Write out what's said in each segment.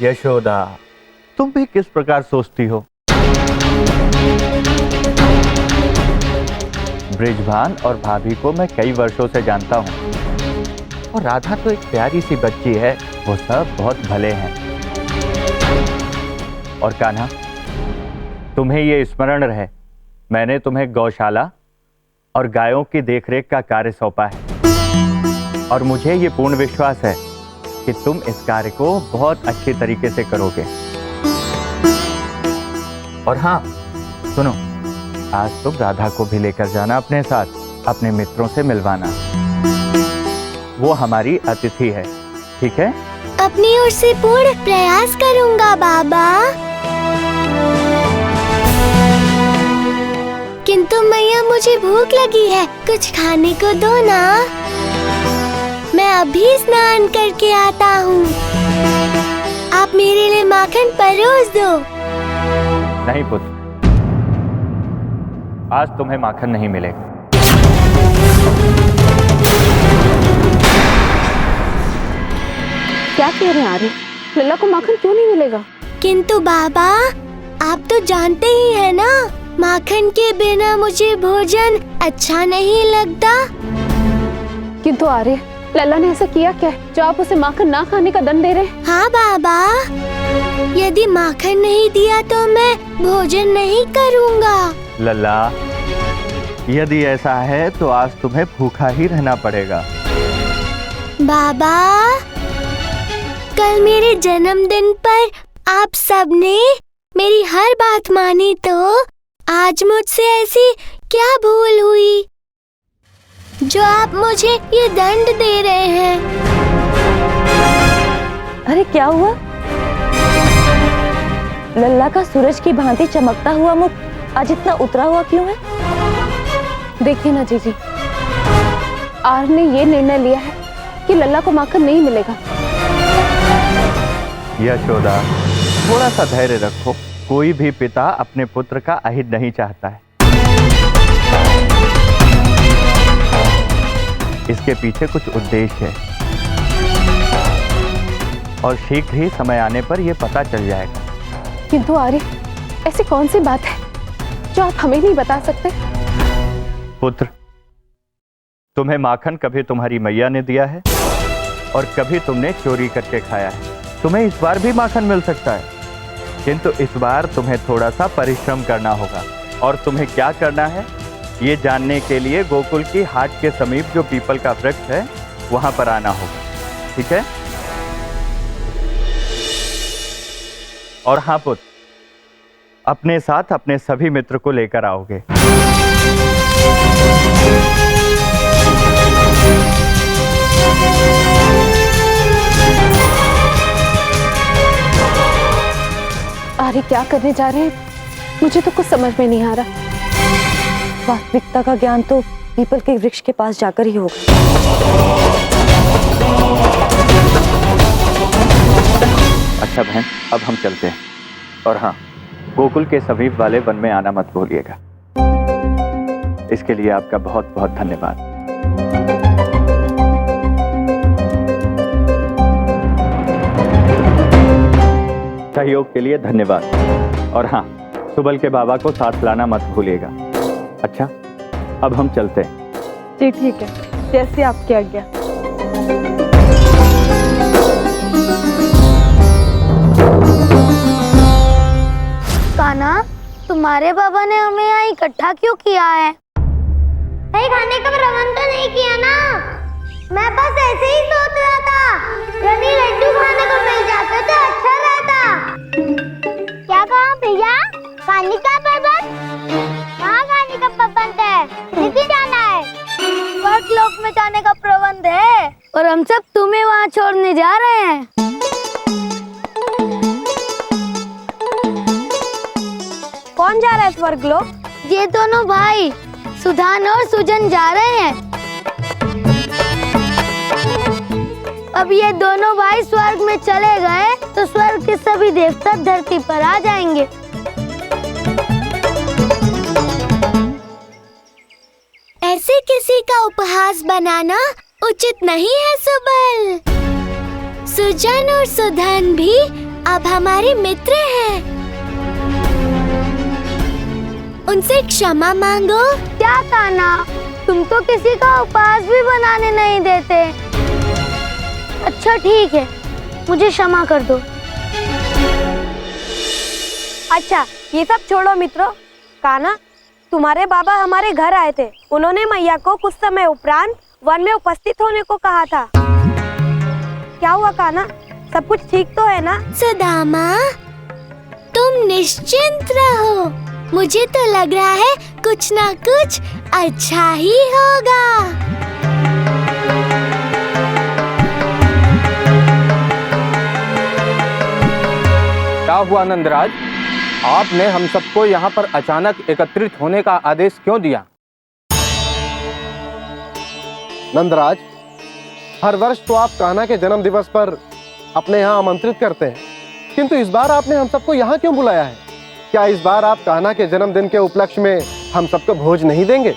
यशोदा, तुम भी किस प्रकार सोचती हो? ब्रिजभान और भाभी को मैं कई वर्षों से जानता हूँ, और राधा तो एक प्यारी सी बच्ची है। वो सब बहुत भले हैं। और कान्हा, तुम्हें ये स्मरण रहे, मैंने तुम्हें गौशाला और गायों की देखरेख का कार्य सौंपा है, और मुझे ये पूर्ण विश्वास है कि तुम इस कार्य को बहुत अच्छे तरीके से करोगे। और हाँ, सुनो, आज तुम राधा को भी लेकर जाना अपने साथ, अपने मित्रों से मिलवाना। वो हमारी अतिथि है, ठीक है? अपनी ओर से पूर्ण प्रयास करूंगा बाबा। किंतु मैया, मुझे भूख लगी है, कुछ खाने को दो ना। मैं अभी स्नान करके आता हूँ। आप मेरे लिए माखन परोस दो। नहीं पुत्र, आज तुम्हें माखन नहीं मिलेगा। क्या कह रहे हैं आर्य? लल्ला को माखन क्यों नहीं मिलेगा? किंतु बाबा, आप तो जानते ही हैं ना, माखन के बिना मुझे भोजन अच्छा नहीं लगता। किंतु आर्य, लल्ला ने ऐसा किया क्या जो आप उसे माखन ना खाने का दंड दे रहे हैं? हाँ बाबा, यदि माखन नहीं दिया तो मैं भोजन नहीं करूँगा। लल्ला, यदि ऐसा है तो आज तुम्हें भूखा ही रहना पड़ेगा। बाबा, कल मेरे जन्मदिन पर आप सबने मेरी हर बात मानी, तो आज मुझसे ऐसी क्या भूल हुई जो आप मुझे ये दंड दे रहे हैं? अरे क्या हुआ? लल्ला का सूरज की भांति चमकता हुआ मुख आज इतना उतरा हुआ क्यों है? देखिए ना जीजी, आर्य ने ये निर्णय लिया है कि लल्ला को माखन नहीं मिलेगा। यशोदा, थोड़ा सा धैर्य रखो। कोई भी पिता अपने पुत्र का अहित नहीं चाहता है। इसके पीछे कुछ उद्देश्य है, और शीघ्र ही समय आने पर यह पता चल जाएगा। किंतु आर्य, ऐसी कौन सी बात है जो आप हमें नहीं बता सकते? पुत्र, तुम्हें माखन कभी तुम्हारी मैया ने दिया है, और कभी तुमने चोरी करके खाया है। तुम्हें इस बार भी माखन मिल सकता है, किंतु इस बार तुम्हें थोड़ा सा परिश्रम करना होगा। और तुम्हें क्या करना है ये जानने के लिए गोकुल की हाट के समीप जो पीपल का वृक्ष है, वहां पर आना होगा, ठीक है? और हाँ पुत्र, अपने साथ अपने सभी मित्र को लेकर आओगे। आर्य क्या करने जा रहे हैं? मुझे तो कुछ समझ में नहीं आ रहा। वास्तविकता का ज्ञान तो पीपल के वृक्ष के पास जाकर ही होगा। अच्छा बहन, अब हम चलते हैं। और हाँ, गोकुल के समीप वाले वन में आना मत भूलिएगा। इसके लिए आपका बहुत बहुत धन्यवाद। सहयोग के लिए धन्यवाद। और हाँ, सुबल के बाबा को साथ लाना मत भूलिएगा। अच्छा, अब हम चलते हैं। जी ठीक है, जैसे आपकी आज्ञा। कान्हा, तुम्हारे बाबा ने हमें यहाँ इकट्ठा क्यों किया है? कहीं खाने का प्रबंध तो नहीं किया ना? मैं बस ऐसे ही सोच रहा था, यदि लड्डू खाने को मिल जाते तो अच्छा रहता। क्या कहा भैया? खाने का प्रबंध? कहाँ खाने का प्रबंध है? नहीं जाना है। स्वर्गलोक में जाने का प्रबंध है, और हम सब तुम्हें वहाँ छोड़ने जा रहे हैं। कौन जा रहा है स्वर्गलोक? ये दोनों भाई सुधान और सुजन जा रहे हैं। अब ये दोनों भाई स्वर्ग में चले गए तो स्वर्ग के सभी देवता धरती पर आ जाएंगे। ऐसे किसी का उपहास बनाना उचित नहीं है सुबल। सुजन और सुधन भी अब हमारे मित्र हैं। उनसे क्षमा मांगो। क्या कान्हा, तुम तो किसी का उपवास भी बनाने नहीं देते। अच्छा ठीक है, मुझे क्षमा कर दो। अच्छा ये सब छोड़ो मित्रों। कान्हा, तुम्हारे बाबा हमारे घर आए थे। उन्होंने मैया को कुछ समय उपरांत वन में उपस्थित होने को कहा था। क्या हुआ कान्हा, सब कुछ ठीक तो है ना? सुदामा, तुम निश्चिंत रहो। मुझे तो लग रहा है कुछ ना कुछ अच्छा ही होगा। क्या हुआ नंदराज, आपने हम सबको यहाँ पर अचानक एकत्रित होने का आदेश क्यों दिया? नंदराज, हर वर्ष तो आप कान्हा के जन्म दिवस पर अपने यहाँ आमंत्रित करते हैं, किंतु इस बार आपने हम सबको यहाँ क्यों बुलाया है? क्या इस बार आप कान्हा के जन्मदिन के उपलक्ष्य में हम सबको भोज नहीं देंगे?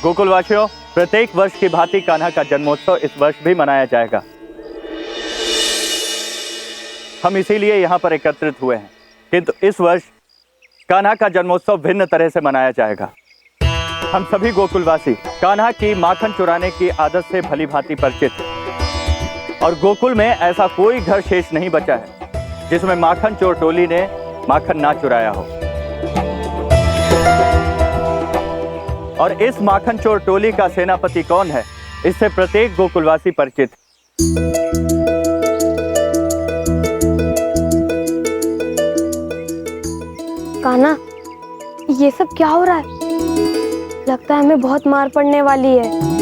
गोकुलवासियों, प्रत्येक वर्ष की भांति कान्हा का जन्मोत्सव इस वर्ष भी मनाया जाएगा। हम इसीलिए यहाँ पर एकत्रित हुए हैं, किंतु इस वर्ष कान्हा का जन्मोत्सव भिन्न तरह से मनाया जाएगा। हम सभी गोकुलवासी कान्हा की माखन चुराने की आदत से भली भांति परिचित हैं, और गोकुल में ऐसा कोई घर शेष नहीं बचा है जिसमें माखन चोर टोली ने माखन ना चुराया हो। और इस माखन चोर टोली का सेनापति कौन है, इससे प्रत्येक गोकुलवासी परिचित है। कान्हा, ये सब क्या हो रहा है? लगता है हमें बहुत मार पड़ने वाली है।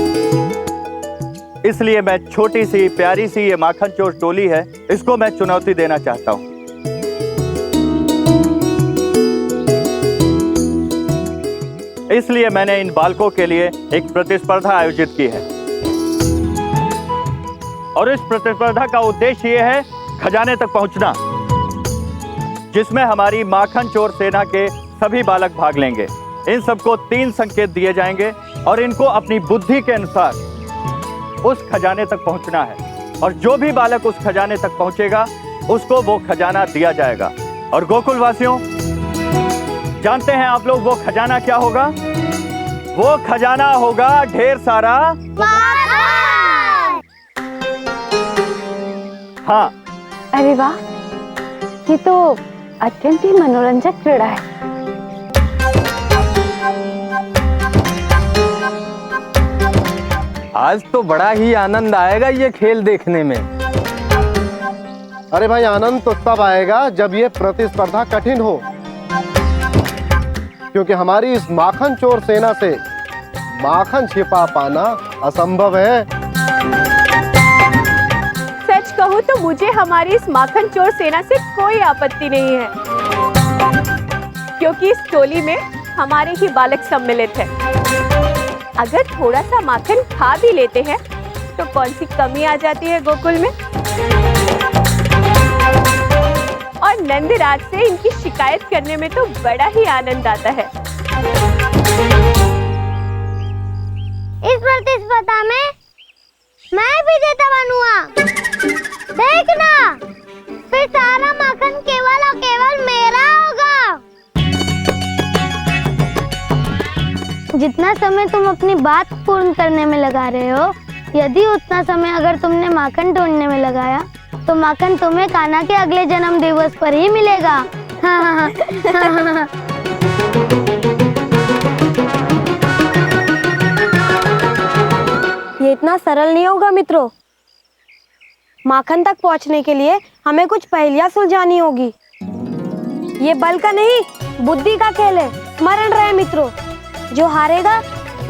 इसलिए मैं छोटी सी प्यारी सी ये माखन चोर टोली है, इसको मैं चुनौती देना चाहता हूं। इसलिए मैंने इन बालकों के लिए एक प्रतिस्पर्धा आयोजित की है, और इस प्रतिस्पर्धा का उद्देश्य ये है खजाने तक पहुंचना, जिसमें हमारी माखन चोर सेना के सभी बालक भाग लेंगे। इन सबको 3 संकेत दिए जाएंगे और इनको अपनी बुद्धि के अनुसार उस खजाने तक पहुंचना है, और जो भी बालक उस खजाने तक पहुंचेगा उसको वो खजाना दिया जाएगा। और गोकुलवासियों, जानते हैं आप लोग वो खजाना क्या होगा? वो खजाना होगा ढेर सारा हाँ। अरे वाह, ये तो अत्यंत ही मनोरंजक क्रीड़ा है। आज तो बड़ा ही आनंद आएगा ये खेल देखने में। अरे भाई, आनंद तो तब आएगा जब ये प्रतिस्पर्धा कठिन हो, क्योंकि हमारी इस माखन चोर सेना से माखन छिपा पाना असंभव है। सच कहूँ तो मुझे हमारी इस माखन चोर सेना से कोई आपत्ति नहीं है, क्योंकि इस टोली में हमारे ही बालक सम्मिलित हैं। अगर थोड़ा सा माखन खा भी लेते हैं तो कौन सी कमी आ जाती है गोकुल में। और नंदराज से इनकी शिकायत करने में तो बड़ा ही आनंद आता है। इस प्रतिस्पर्धा में मैं विजेता बनूंगा। देखना, फिर सारा माखन केवल और केवल मेरा होगा। जितना समय तुम अपनी बात पूर्ण करने में लगा रहे हो, यदि उतना समय अगर तुमने माखन ढूंढने में लगाया तो माखन तुम्हें कान्हा के अगले जन्म दिवस पर ही मिलेगा। ये इतना सरल नहीं होगा मित्रों। माखन तक पहुंचने के लिए हमें कुछ पहेलियां सुलझानी होगी। ये बल का नहीं, बुद्धि का खेल है। स्मरण रहे मित्रों, जो हारेगा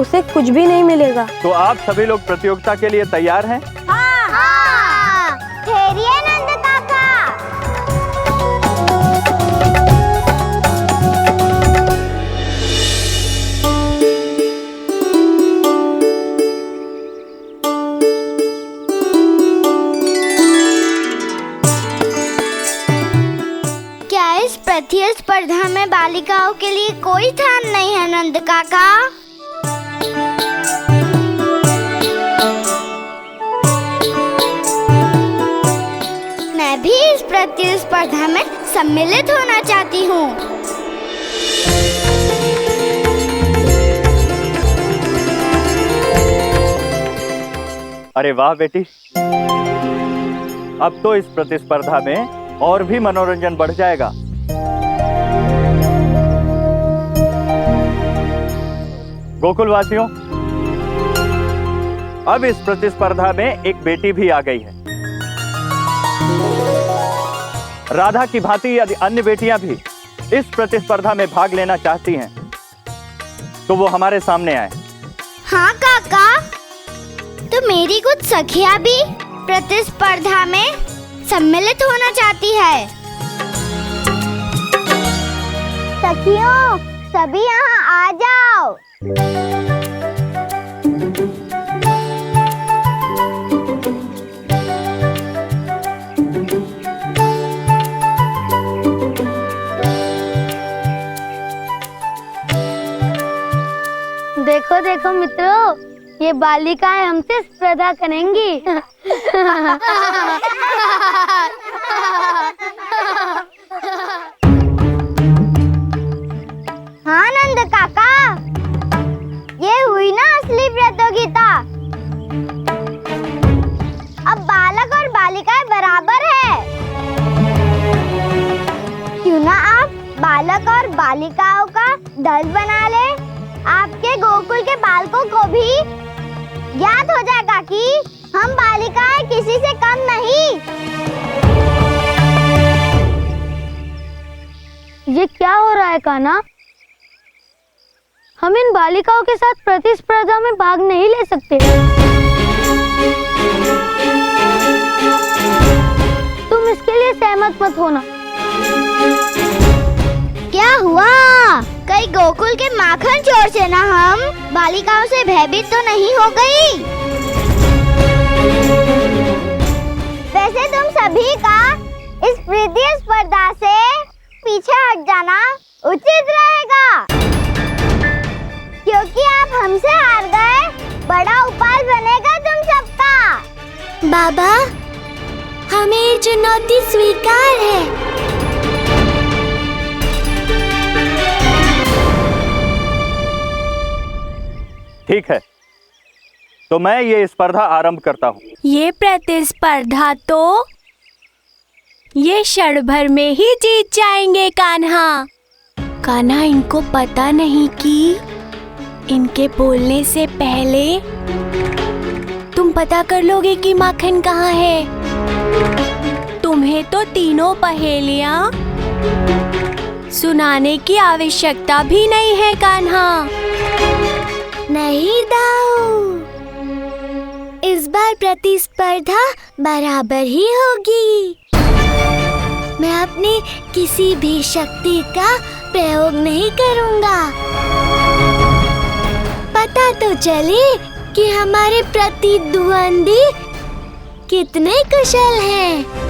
उसे कुछ भी नहीं मिलेगा। तो आप सभी लोग प्रतियोगिता के लिए तैयार हैं? हाँ, ठहरिए नंद काका। क्या इस प्रतिस्पर्धा में बालिकाओं के लिए कोई स्थान नहीं है नंद काका? मैं भी इस प्रतिस्पर्धा में सम्मिलित होना चाहती हूँ। अरे वाह बेटी, अब तो इस प्रतिस्पर्धा में और भी मनोरंजन बढ़ जाएगा। गोकुलवासियों, अब इस प्रतिस्पर्धा में एक बेटी भी आ गई है। राधा की भांति यदि अन्य बेटियां भी इस प्रतिस्पर्धा में भाग लेना चाहती हैं, तो वो हमारे सामने आए। हाँ काका, तो मेरी कुछ सखियां भी प्रतिस्पर्धा में सम्मिलित होना चाहती है। सखियों, सभी यहाँ आ जाओ। देखो देखो मित्रों, ये बालिकाएं हमसे स्पर्धा करेंगी। हाँ नंद काका, ये हुई ना असली प्रतियोगिता। अब बालक और बालिकाएं बराबर है। क्यों ना आप बालक और बालिकाओं का दल बना ले। आपके गोकुल के बालकों को भी ज्ञात हो जाएगा कि हम बालिकाएं किसी से कम नहीं। ये क्या हो रहा है कान्हा? हम इन बालिकाओं के साथ प्रतिस्पर्धा में भाग नहीं ले सकते। तुम इसके लिए सहमत मत होना। क्या हुआ? कहीं गोकुल के माखन चोर से ना हम बालिकाओं से भयभीत तो नहीं हो गई? वैसे तुम सभी का इस प्रतिस्पर्धा से पीछे हट जाना उचित रहेगा, क्योंकि आप हमसे हार गए। बड़ा उपाय बनेगा तुम सबका। बाबा, हमें ये चुनौती स्वीकार है। ठीक है, तो मैं ये स्पर्धा आरंभ करता हूँ। ये प्रतिस्पर्धा तो ये क्षण भर में ही जीत जाएंगे कान्हा। कान्हा, इनको पता नहीं कि इनके बोलने से पहले तुम पता कर लोगे कि माखन कहाँ है। तुम्हें तो तीनों पहेलियाँ सुनाने की आवश्यकता भी नहीं है कान्हा। नहीं दाऊ, इस बार प्रतिस्पर्धा बराबर ही होगी। मैं अपनी किसी भी शक्ति का प्रयोग नहीं करूंगा। पता तो चले कि हमारे प्रतिद्वंदी कितने कुशल हैं।